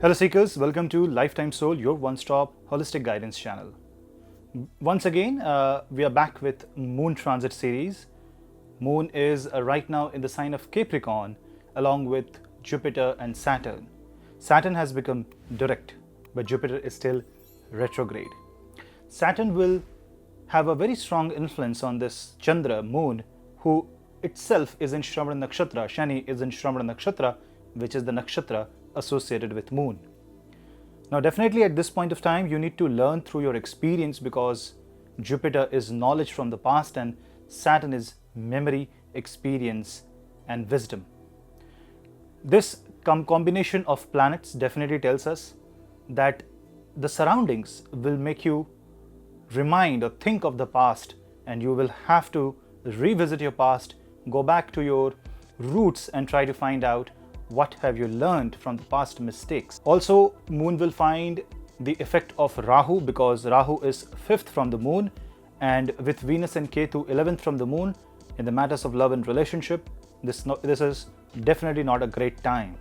Hello Seekers, welcome to Lifetime Soul, your one-stop holistic guidance channel. Once again, we are back with Moon Transit series. Moon is right now in the sign of Capricorn along with Jupiter and Saturn. Saturn has become direct, but Jupiter is still retrograde. Saturn will have a very strong influence on this Chandra, Moon, who itself is in Shravana Nakshatra. Shani is in Shravana Nakshatra, which is the nakshatra associated with Moon. Now definitely at this point of time you need to learn through your experience, because Jupiter is knowledge from the past and Saturn is memory, experience and wisdom. This combination of planets definitely tells us that the surroundings will make you remind or think of the past, and you will have to revisit your past, go back to your roots and try to find out what have you learned from the past mistakes. Also, Moon will find the effect of Rahu, because Rahu is 5th from the Moon, and with Venus and Ketu 11th from the Moon, in the matters of love and relationship, this is definitely not a great time.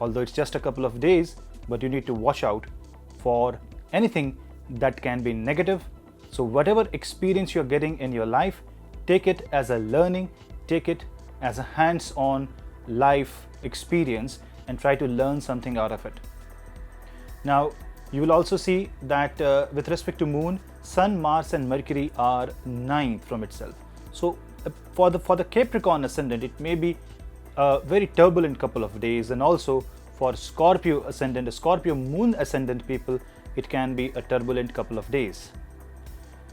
Although it's just a couple of days, but you need to watch out for anything that can be negative. So whatever experience you're getting in your life, take it as a learning, take it as a hands-on life experience and try to learn something out of it. Now you will also see that with respect to Moon, Sun, Mars and Mercury are 9th from itself. So for the Capricorn ascendant, it may be a very turbulent couple of days, and also for Scorpio ascendant, Scorpio Moon ascendant people, it can be a turbulent couple of days.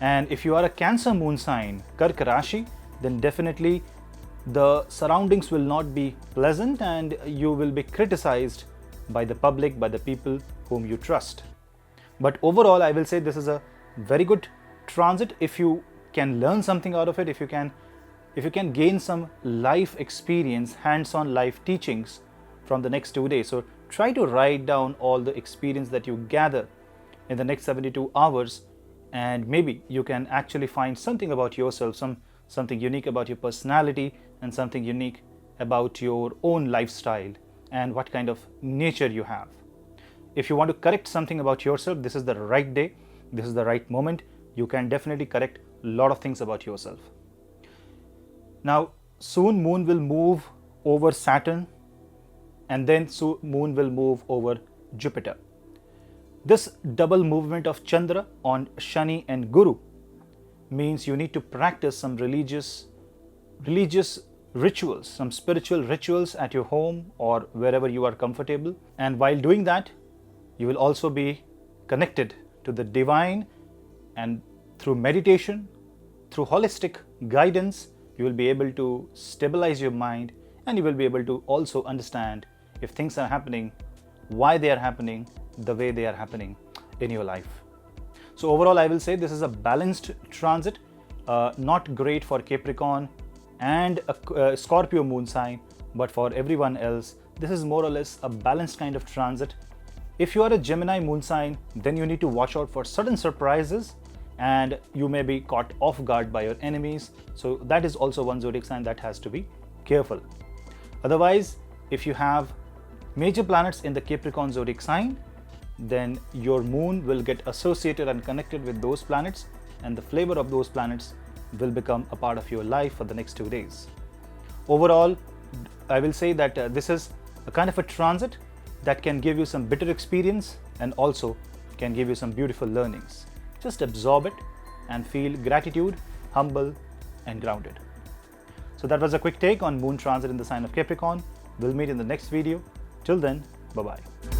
And if you are a Cancer Moon sign, Karka Rashi, then definitely the surroundings will not be pleasant and you will be criticized by the public, by the people whom you trust. But overall, I will say this is a very good transit if you can learn something out of it, if you can gain some life experience, hands-on life teachings from the next 2 days. So try to write down all the experience that you gather in the next 72 hours, and maybe you can actually find something about yourself, something unique about your personality and something unique about your own lifestyle and what kind of nature you have. If you want to correct something about yourself, this is the right day, this is the right moment. You can definitely correct a lot of things about yourself. Now soon Moon will move over Saturn, and then soon Moon will move over Jupiter. This double movement of Chandra on Shani and Guru means you need to practice some religious rituals, some spiritual rituals at your home or wherever you are comfortable. And while doing that, you will also be connected to the divine, and through meditation, through holistic guidance, you will be able to stabilize your mind, and you will be able to also understand if things are happening, why they are happening, the way they are happening in your life. So overall, I will say this is a balanced transit, not great for Capricorn and a Scorpio moon sign, but for everyone else, this is more or less a balanced kind of transit. If you are a Gemini moon sign, then you need to watch out for sudden surprises, and you may be caught off guard by your enemies. So that is also one zodiac sign that has to be careful. Otherwise, if you have major planets in the Capricorn zodiac sign, then your moon will get associated and connected with those planets, and the flavor of those planets will become a part of your life for the next 2 days. Overall, I will say that this is a kind of a transit that can give you some bitter experience and also can give you some beautiful learnings. Just absorb it and feel gratitude, humble and grounded. So that was a quick take on Moon transit in the sign of Capricorn. We'll meet in the next video. Till then, bye-bye.